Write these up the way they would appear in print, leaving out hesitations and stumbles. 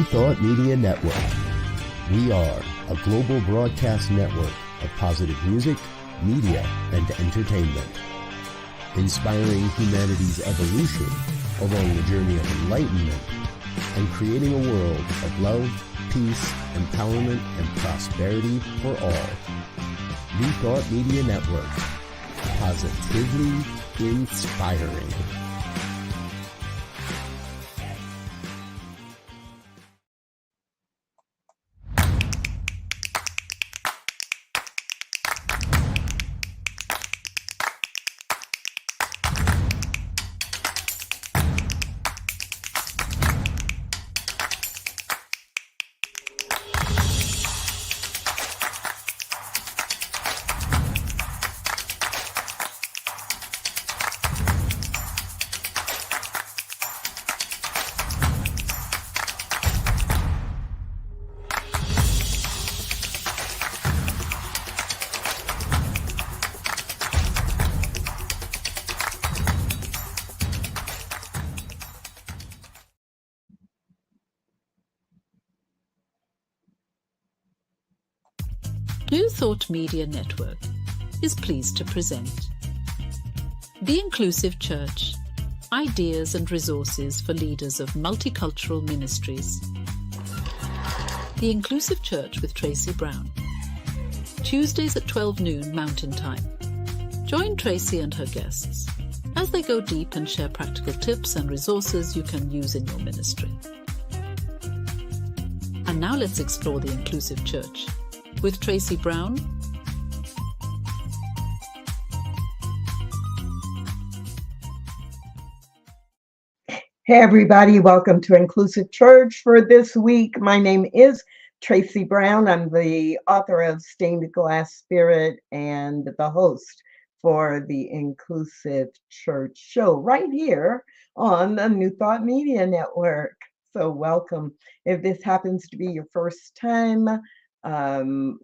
Thought Media Network. We are a global broadcast network of positive music, media, and entertainment, inspiring humanity's evolution along the journey of enlightenment and creating a world of love, peace, empowerment, and prosperity for all. New Thought Media Network. Positively inspiring. New Thought Media Network is pleased to present The Inclusive Church, Ideas and Resources for Leaders of Multicultural Ministries. The Inclusive Church with Tracy Brown. Tuesdays at 12 noon Mountain Time. Join Tracy and her guests as they go deep and share practical tips and resources you can use in your ministry. And now let's explore the Inclusive Church with Tracy Brown. Hey everybody, welcome to Inclusive Church for this week. My name is Tracy Brown. I'm the author of Stained Glass Spirit and the host for the Inclusive Church show right here on the New Thought Media Network. So welcome. If this happens to be your first time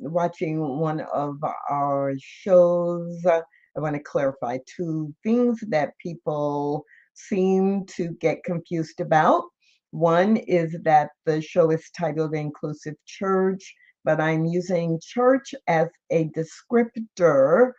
watching one of our shows, I want to clarify two things that people seem to get confused about. One is that the show is titled Inclusive Church, but I'm using church as a descriptor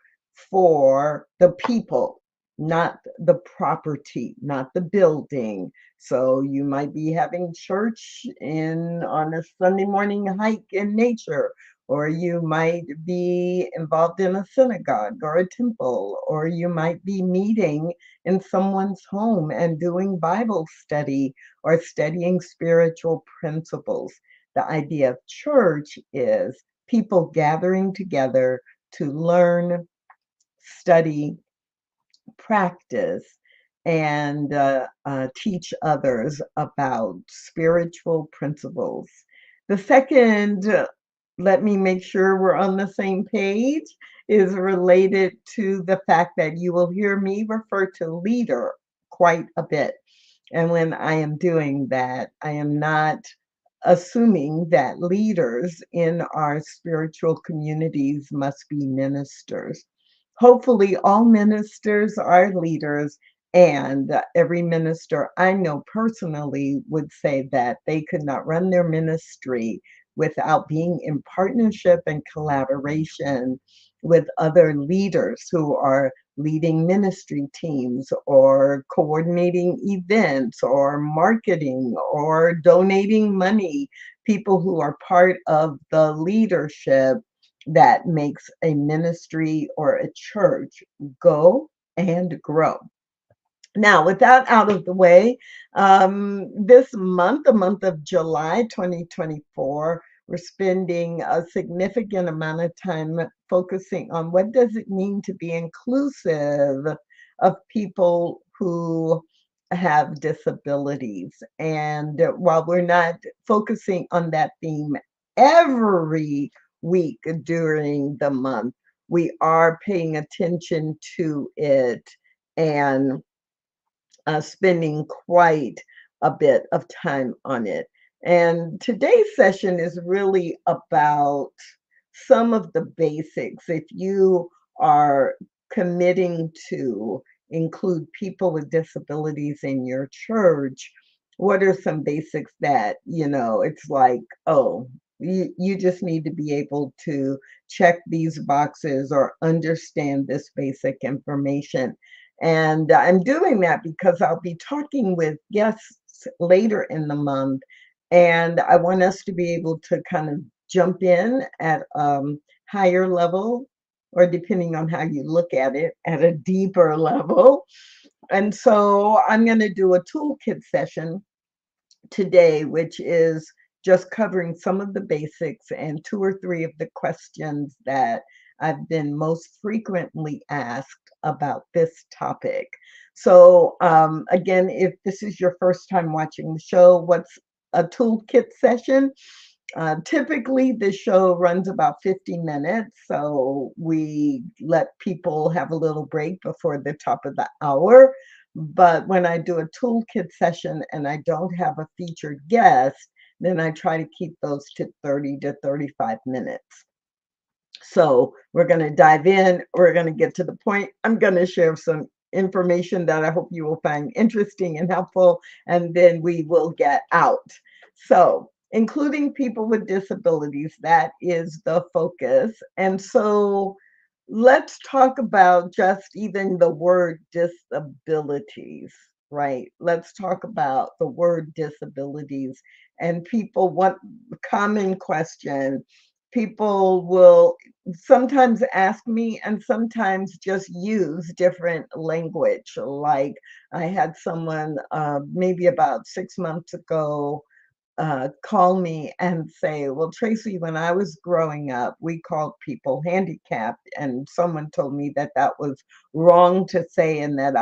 for the people, not the property, not the building. So you might be having church on a Sunday morning hike in nature, or you might be involved in a synagogue or a temple, or you might be meeting in someone's home and doing Bible study or studying spiritual principles. The idea of church is people gathering together to learn, study, practice, and teach others about spiritual principles. The second, let me make sure we're on the same page, is related to the fact that you will hear me refer to leader quite a bit. And when I am doing that, I am not assuming that leaders in our spiritual communities must be ministers. Hopefully, all ministers are leaders, and every minister I know personally would say that they could not run their ministry without being in partnership and collaboration with other leaders who are leading ministry teams or coordinating events or marketing or donating money, people who are part of the leadership that makes a ministry or a church go and grow. Now, with that out of the way, this month, the month of July 2024, we're spending a significant amount of time focusing on what does it mean to be inclusive of people who have disabilities. And while we're not focusing on that theme every week during the month, we are paying attention to it and spending quite a bit of time on it. And today's session is really about some of the basics. If you are committing to include people with disabilities in your church, what are some basics that, it's like, oh, you just need to be able to check these boxes or understand this basic information. And I'm doing that because I'll be talking with guests later in the month, and I want us to be able to kind of jump in at higher level, or depending on how you look at it, at a deeper level. And so I'm going to do a toolkit session today, which is just covering some of the basics and two or three of the questions that I've been most frequently asked about this topic. So again, if this is your first time watching the show, what's a toolkit session? Typically, the show runs about 50 minutes, so we let people have a little break before the top of the hour. But when I do a toolkit session and I don't have a featured guest, then I try to keep those to 30 to 35 minutes. So we're going to dive in. We're going to get to the point. I'm going to share some information that I hope you will find interesting and helpful, and then we will get out. So, including people with disabilities, that is the focus. And so, let's talk about just even the word disabilities, right? Let's talk about the word disabilities. And people want common question. People will sometimes ask me and sometimes just use different language. Like I had someone maybe about 6 months ago call me and say, well, Tracy, when I was growing up, we called people handicapped, and someone told me that that was wrong to say, and that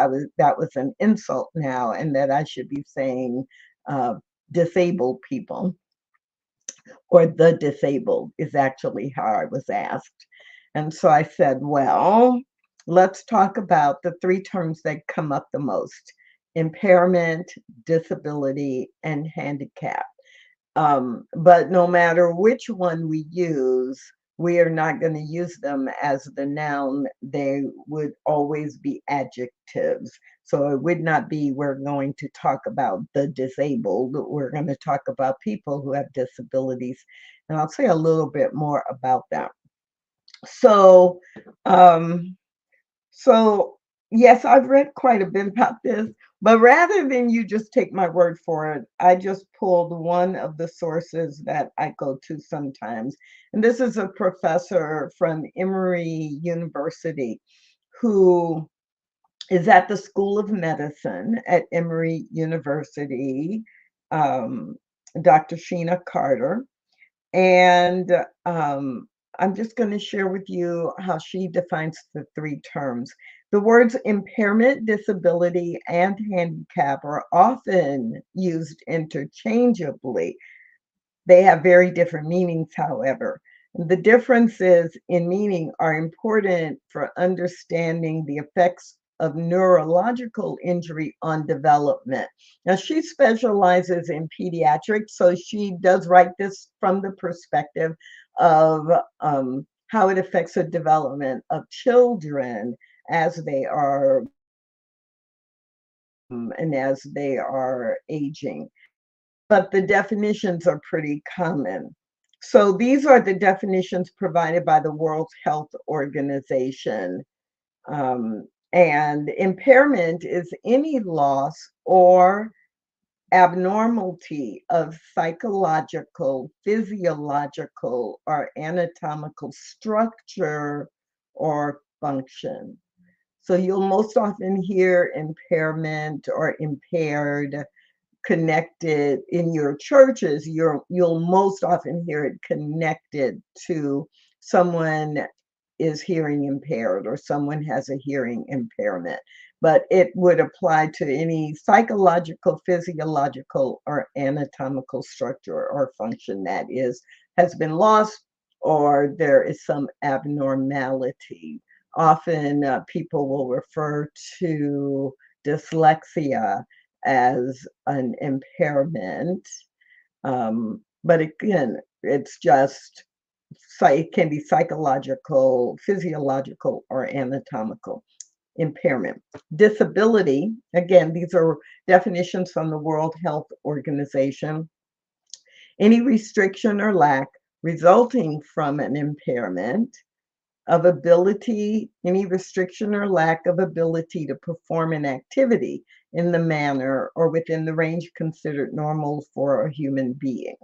was an insult now, and that I should be saying disabled people, or the disabled is actually how I was asked. And so I said, well, let's talk about the three terms that come up the most: impairment, disability, and handicap. But no matter which one we use, we are not going to use them as the noun. They would always be adjectives. So it would not be, we're going to talk about the disabled. We're going to talk about people who have disabilities. And I'll say a little bit more about that. So, um, so yes, I've read quite a bit about this, but rather than you just take my word for it, I just pulled one of the sources that I go to sometimes. And this is a professor from Emory University who is at the School of Medicine at Emory University, um, Dr. Sheena Carter. And I'm just going to share with you how she defines the three terms. The words impairment, disability, and handicap are often used interchangeably. They have very different meanings, however. The differences in meaning are important for understanding the effects of neurological injury on development. Now, she specializes in pediatrics, so she does write this from the perspective of how it affects the development of children as they are and as they are aging. But the definitions are pretty common. So these are the definitions provided by the World Health Organization. Um, and impairment is any loss or abnormality of psychological, physiological, or anatomical structure or function. So you'll most often hear impairment or impaired connected in your churches. You'll most often hear it connected to someone is hearing impaired or someone has a hearing impairment, but it would apply to any psychological, physiological, or anatomical structure or function that has been lost, or there is some abnormality. Often people will refer to dyslexia as an impairment. But again, it's just, it can be psychological, physiological, or anatomical. impairment. Disability, again, these are definitions from the World Health Organization. Any restriction or lack resulting from an impairment of ability, any restriction or lack of ability to perform an activity in the manner or within the range considered normal for a human being.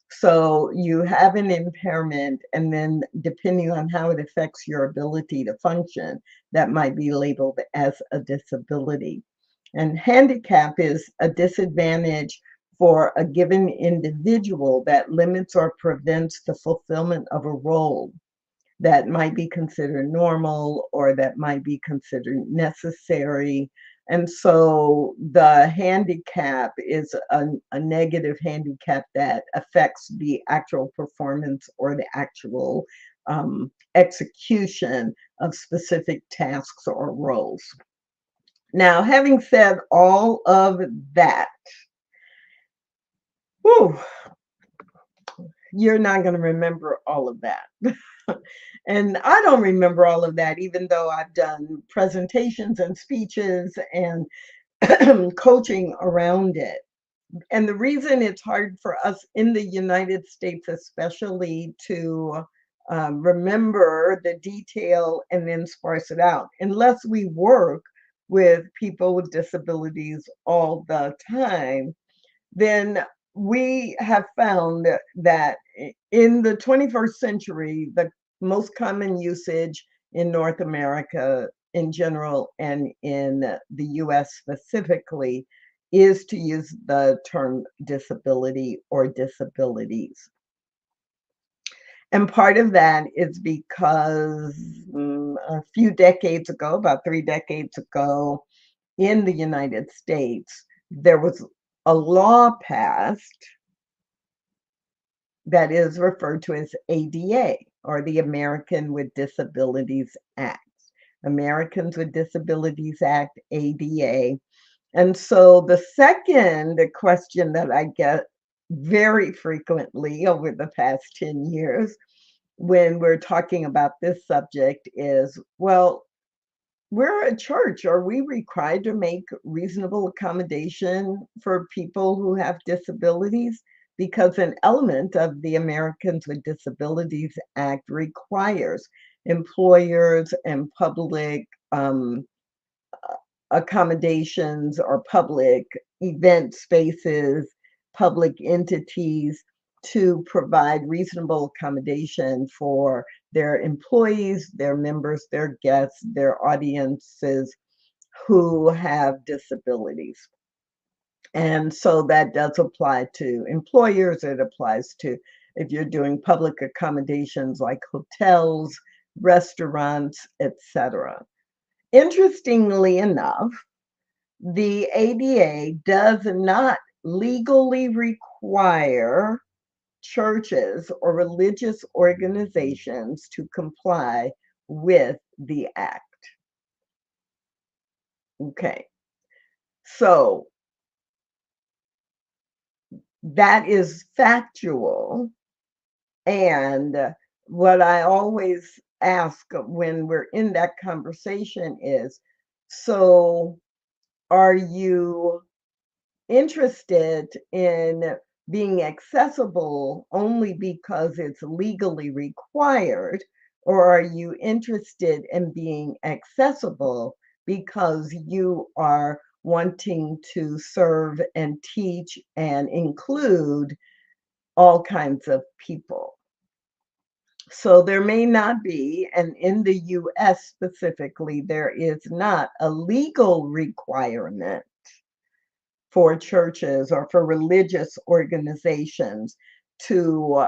So you have an impairment, and then depending on how it affects your ability to function, that might be labeled as a disability. And handicap is a disadvantage for a given individual that limits or prevents the fulfillment of a role that might be considered normal or that might be considered necessary. And so the handicap is a negative handicap that affects the actual performance or the actual execution of specific tasks or roles. Now, having said all of that, whew, you're not going to remember all of that. And I don't remember all of that, even though I've done presentations and speeches and coaching around it. And the reason it's hard for us in the United States, especially, to remember the detail and then sparse it out, unless we work with people with disabilities all the time, then we have found that in the 21st century, the most common usage in North America in general and in the US specifically is to use the term disability or disabilities. And part of that is because a few decades ago, about 3 decades ago, in the United States, there was a law passed that is referred to as ADA, or the American with Disabilities Act. Americans with Disabilities Act, ADA. And so the second question that I get very frequently over the past 10 years when we're talking about this subject is, well, we're a church. Are we required to make reasonable accommodation for people who have disabilities? Because an element of the Americans with Disabilities Act requires employers and public accommodations or public event spaces, public entities to provide reasonable accommodation for their employees, their members, their guests, their audiences who have disabilities. And so that does apply to employers. It applies to if you're doing public accommodations like hotels, restaurants, etc. Interestingly enough, the ADA does not legally require churches or religious organizations to comply with the act. Okay, so that is factual. And what I always ask when we're in that conversation is, so are you interested in being accessible only because it's legally required, or are you interested in being accessible because you are wanting to serve and teach and include all kinds of people? So there may not be, and in the US specifically, there is not a legal requirement for churches or for religious organizations to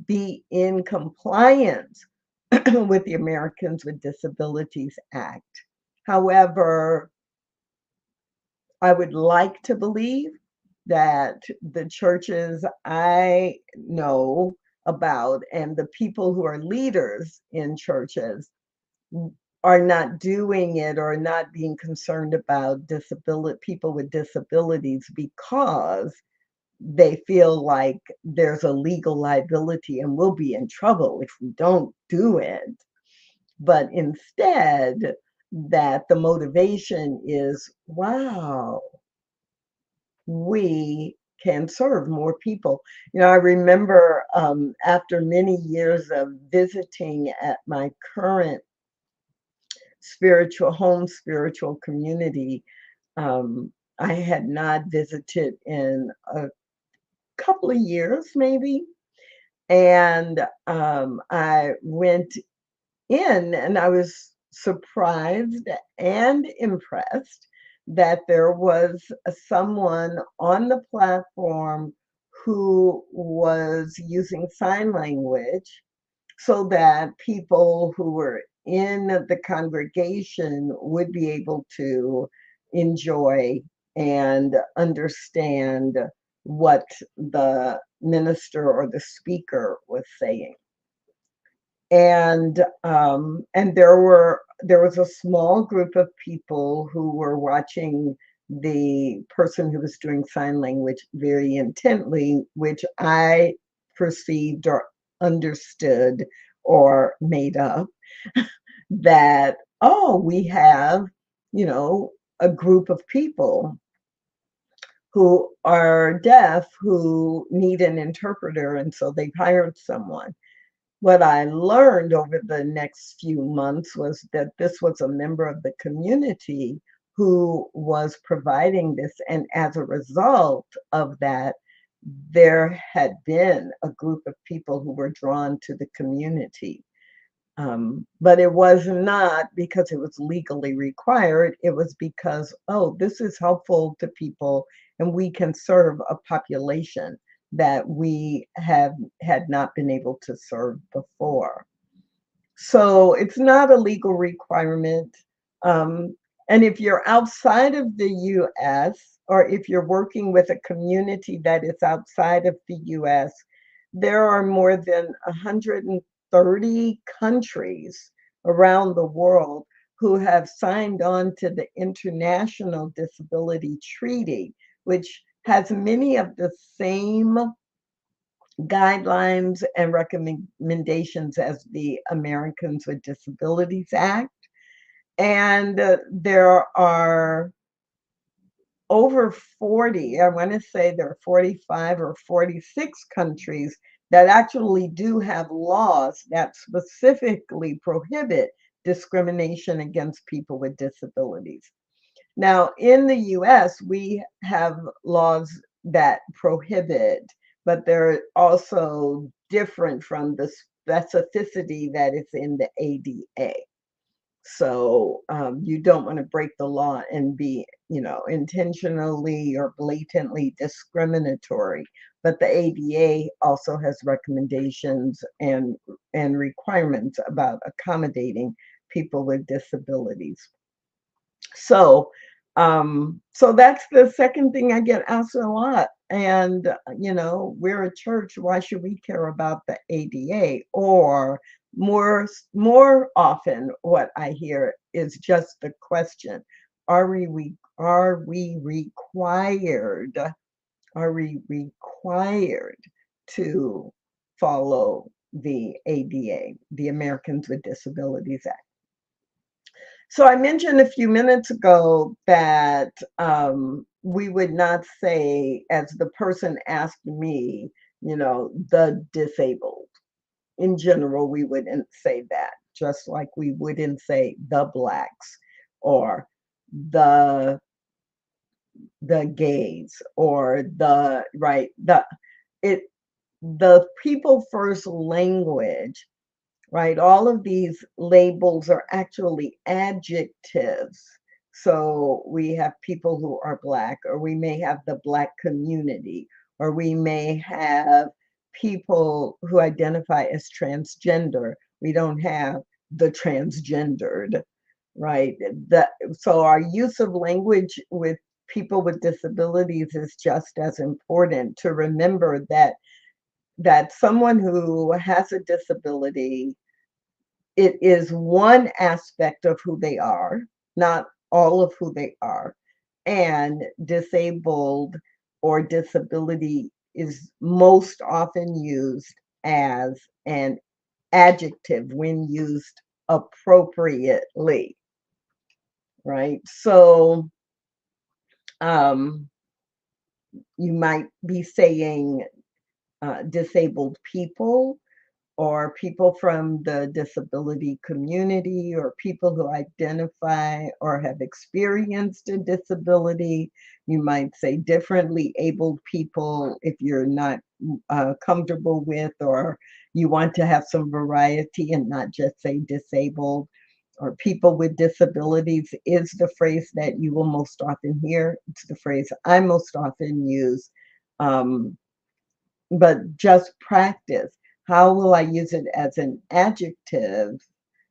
be in compliance with the Americans with Disabilities Act. However, I would like to believe that the churches I know about and the people who are leaders in churches are not doing it or not being concerned about people with disabilities because they feel like there's a legal liability and we'll be in trouble if we don't do it. But instead, that the motivation is, wow, we can serve more people. I remember after many years of visiting at my current spiritual community, I had not visited in a couple of years, maybe. And I went in and I was surprised and impressed that there was someone on the platform who was using sign language so that people who were in the congregation would be able to enjoy and understand what the minister or the speaker was saying. And there was a small group of people who were watching the person who was doing sign language very intently, which I perceived or understood or made up that, oh, we have, a group of people who are deaf who need an interpreter, and so they've hired someone. What I learned over the next few months was that this was a member of the community who was providing this. And as a result of that, there had been a group of people who were drawn to the community. But it was not because it was legally required. It was because, oh, this is helpful to people and we can serve a population that we had not been able to serve before. So it's not a legal requirement. And if you're outside of the US, or if you're working with a community that is outside of the US, there are more than 130 countries around the world who have signed on to the International Disability Treaty, which has many of the same guidelines and recommendations as the Americans with Disabilities Act. And there are over 40, I want to say there are 45 or 46 countries that actually do have laws that specifically prohibit discrimination against people with disabilities. Now, in the US, we have laws that prohibit, but they're also different from the specificity that is in the ADA. So you don't want to break the law and be, intentionally or blatantly discriminatory. But the ADA also has recommendations and requirements about accommodating people with disabilities. So that's the second thing I get asked a lot. And we're a church, why should we care about the ADA? Or more often what I hear is just the question, are we required to follow the ADA, the Americans with Disabilities Act? So I mentioned a few minutes ago that we would not say, as the person asked me, the disabled. In general, we wouldn't say that, just like we wouldn't say the Blacks or the gays or the people first language. Right, all of these labels are actually adjectives. So we have people who are Black, or we may have the Black community, or we may have people who identify as transgender. We don't have the transgendered, right? So our use of language with people with disabilities is just as important to remember that someone who has a disability, it is one aspect of who they are, not all of who they are. And disabled or disability is most often used as an adjective when used appropriately. right? So you might be saying disabled people, or people from the disability community, or people who identify or have experienced a disability. You might say differently abled people if you're not comfortable with, or you want to have some variety and not just say disabled. Or people with disabilities is the phrase that you will most often hear. It's the phrase I most often use. Um, but just practice. How will I use it as an adjective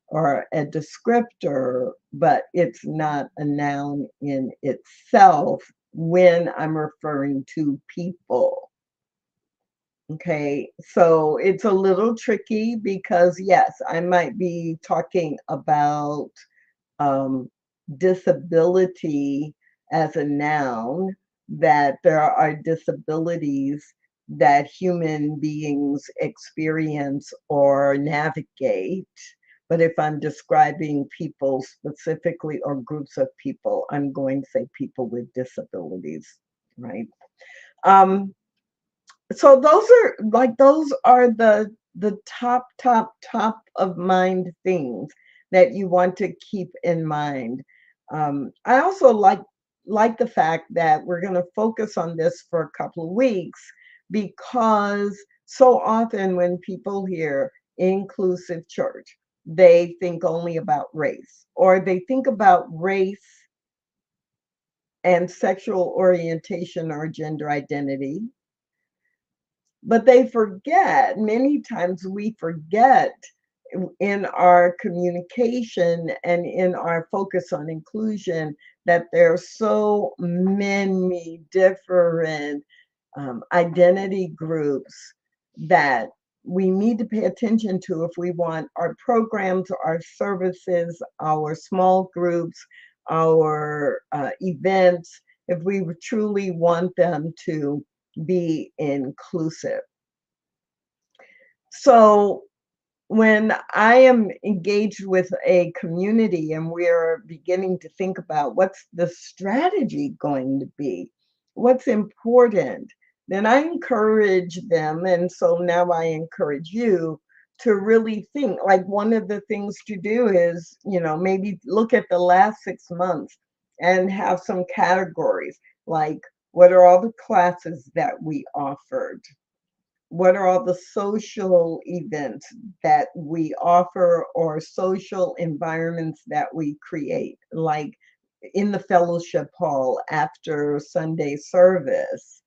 or a descriptor, but it's not a noun in itself when I'm referring to people? Okay, so it's a little tricky because, yes, I might be talking about um, disability as a noun, that there are disabilities that human beings experience or navigate. But if I'm describing people specifically or groups of people, I'm going to say people with disabilities, right? Um, so those are the top of mind things that you want to keep in mind. I also like the fact that we're going to focus on this for a couple of weeks, because so often when people hear inclusive church, they think only about race, or they think about race and sexual orientation or gender identity. But they forget, many times we forget in our communication and in our focus on inclusion, that there are so many different identity groups that we need to pay attention to if we want our programs, our services, our small groups, our events, if we truly want them to be inclusive. So when I am engaged with a community and we're beginning to think about what's the strategy going to be, what's important, then I encourage them. And so now I encourage you to really think. Like, one of the things to do is, maybe look at the last 6 months and have some categories, like what are all the classes that we offered? What are all the social events that we offer, or social environments that we create, like in the fellowship hall after Sunday service,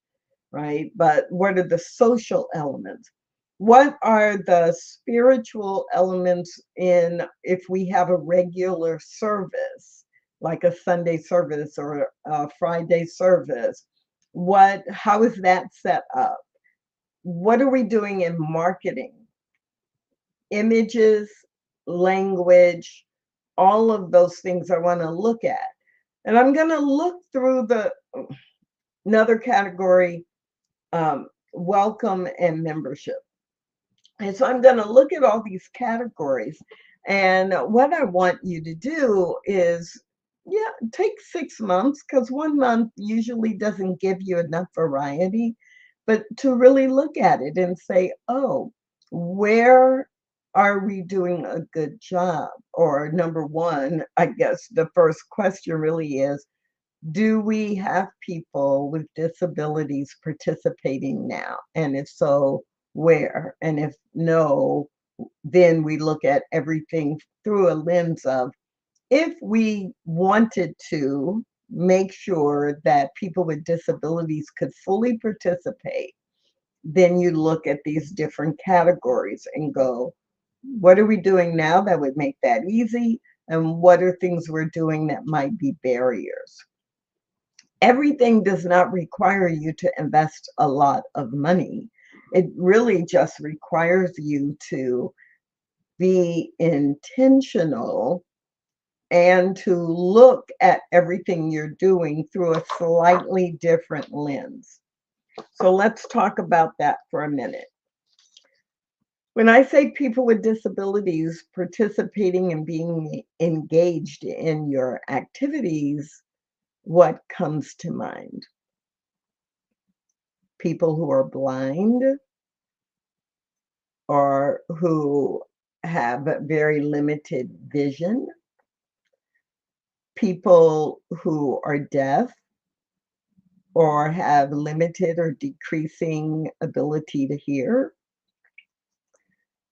right? But what are the social elements? What are the spiritual elements if we have a regular service, like a Sunday service or a Friday service? How is that set up? What are we doing in marketing? Images, language, all of those things I want to look at. And I'm going to look through another category, welcome and membership. And so I'm going to look at all these categories. And what I want you to do is, take 6 months, because 1 month usually doesn't give you enough variety, but to really look at it and say, oh, where are we doing a good job? Or number one, I guess the first question really is, do we have people with disabilities participating now? And if so, where? And if no, then we look at everything through a lens of, if we wanted to make sure that people with disabilities could fully participate, then you look at these different categories and go, what are we doing now that would make that easy? And what are things we're doing that might be barriers? Everything does not require you to invest a lot of money. It really just requires you to be intentional and to look at everything you're doing through a slightly different lens. So let's talk about that for a minute. When I say people with disabilities participating and being engaged in your activities, what comes to mind? People who are blind or who have very limited vision, people who are deaf or have limited or decreasing ability to hear,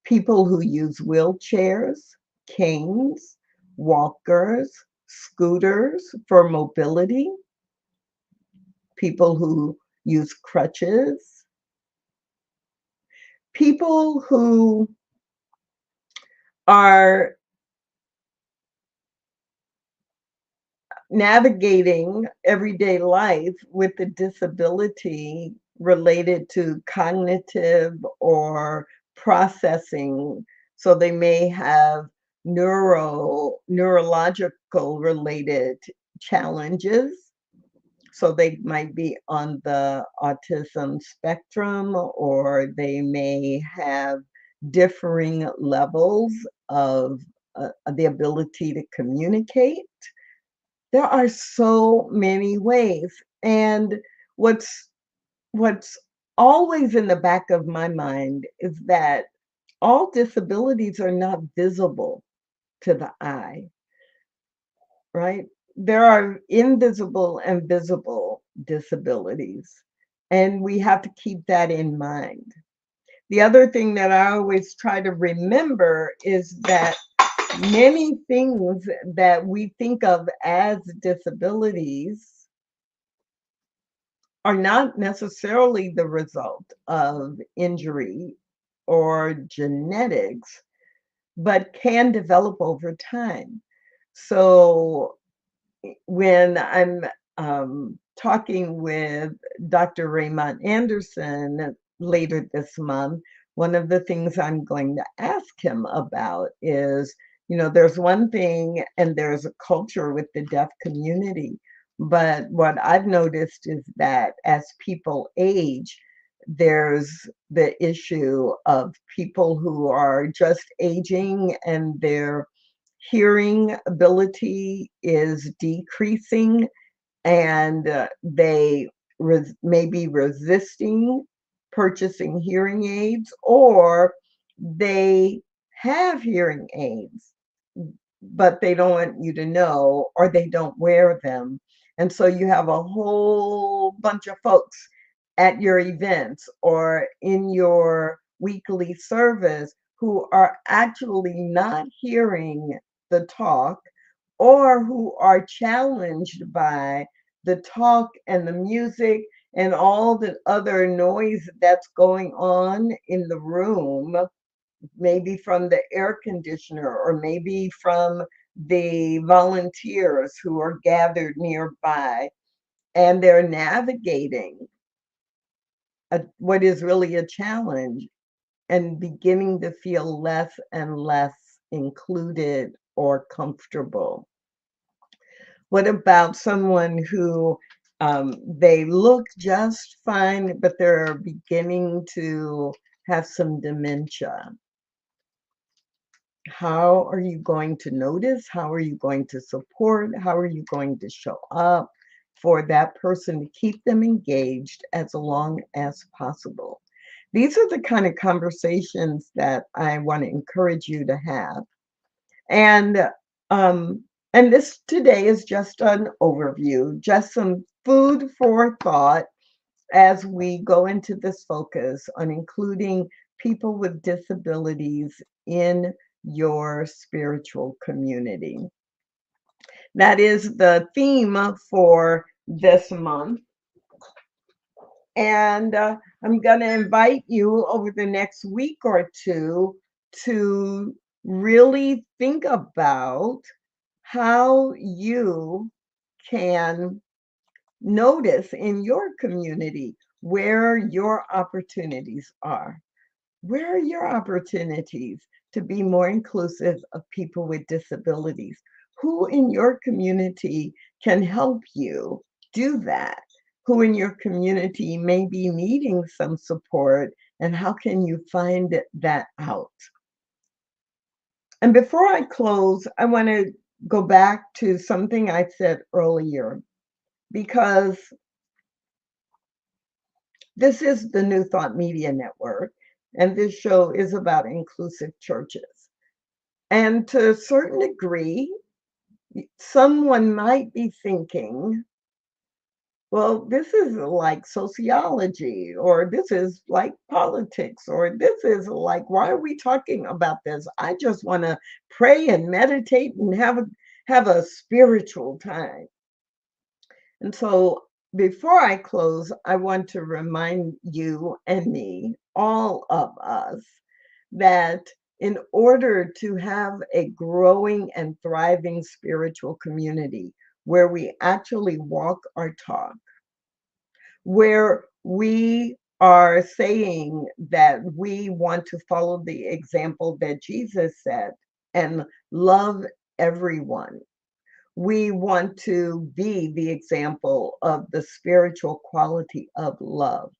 people who use wheelchairs, canes, walkers, scooters for mobility, people who use crutches, people who are navigating everyday life with a disability related to cognitive or processing. So they may have neurological related challenges. So they might be on the autism spectrum, or they may have differing levels of the ability to communicate. There are so many ways. And what's what's always in the back of my mind is that all disabilities are not visible to the eye, right? There are invisible and visible disabilities, and we have to keep that in mind. The other thing that I always try to remember is that many things that we think of as disabilities are not necessarily the result of injury or genetics, but can develop over time. So when I'm talking with Dr. Raymond Anderson later this month, one of the things I'm going to ask him about is, there's one thing, and there's a culture with the deaf community. But what I've noticed is that as people age, there's the issue of people who are just aging and their hearing ability is decreasing, and they may be resisting purchasing hearing aids, or they have hearing aids, but they don't want you to know, or they don't wear them. And so you have a whole bunch of folks at your events or in your weekly service who are actually not hearing the talk, or who are challenged by the talk and the music and all the other noise that's going on in the room, maybe from the air conditioner or maybe from the volunteers who are gathered nearby, and they're navigating what is really a challenge and beginning to feel less and less included or comfortable. What about someone who they look just fine, but they're beginning to have some dementia? How are you going to notice? How are you going to support? How are you going to show up for that person to keep them engaged as long as possible? These are the kind of conversations that I want to encourage you to have. And this today is just an overview, just some food for thought as we go into this focus on including people with disabilities in your spiritual community. That is the theme for this month. And I'm going to invite you over the next week or two to really think about how you can notice in your community where your opportunities are. Where are your opportunities to be more inclusive of people with disabilities? Who in your community can help you do that? Who in your community may be needing some support And how can you find that out? And before I close, I want to go back to something I said earlier, because this is the New Thought Media Network, and this show is about inclusive churches. And to a certain degree, someone might be thinking, well, this is like sociology, or this is like politics, or this is like, why are we talking about this? I just want to pray and meditate and have a spiritual time. And so before I close, I want to remind you and me, all of us, that in order to have a growing and thriving spiritual community where we actually walk our talk, where we are saying that we want to follow the example that Jesus set and love everyone, we want to be the example of the spiritual quality of love.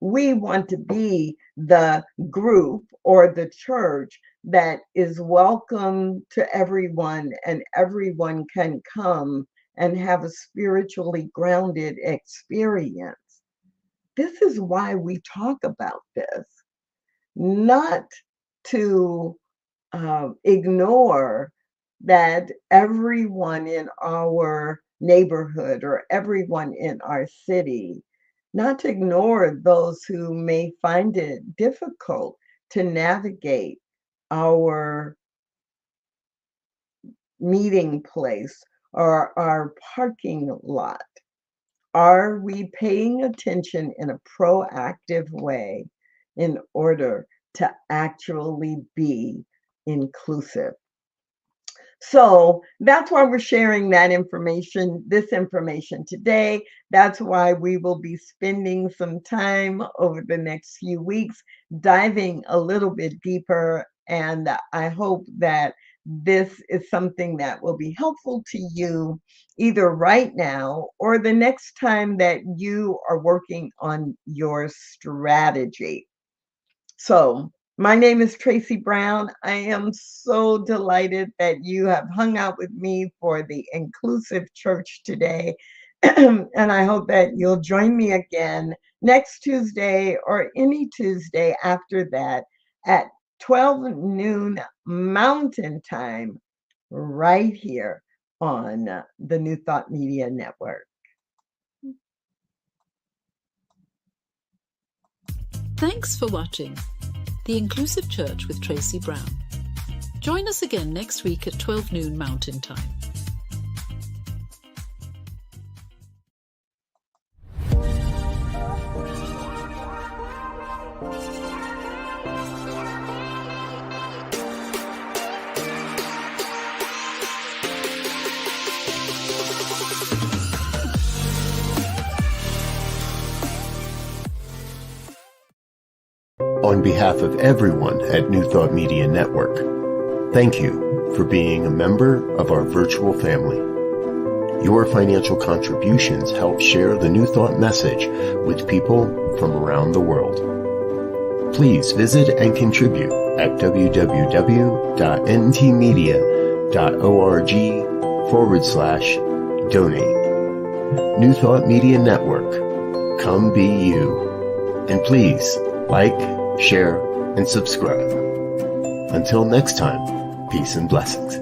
We want to be the group or the church that is welcome to everyone, and everyone can come and have a spiritually grounded experience. This is why we talk about this, not to ignore that everyone in our neighborhood or everyone in our city, not to ignore those who may find it difficult to navigate our meeting place or our parking lot. Are we paying attention in a proactive way in order to actually be inclusive? So that's why we're sharing that information, this information today. That's why we will be spending some time over the next few weeks diving a little bit deeper. And I hope that this is something that will be helpful to you either right now or the next time that you are working on your strategy. So my name is Tracy Brown. I am so delighted that you have hung out with me for the Inclusive Church today. And I hope that you'll join me again next Tuesday or any Tuesday after that at 12 noon Mountain Time, right here on the New Thought Media Network. Thanks for watching The Inclusive Church with Tracy Brown. Join us again next week at 12 noon Mountain Time. On behalf of everyone at New Thought Media Network, thank you for being a member of our virtual family. Your financial contributions help share the New Thought message with people from around the world. Please visit and contribute at www.ntmedia.org/donate. New Thought Media Network, come be you. And please like, share, and subscribe. Until next time, peace and blessings.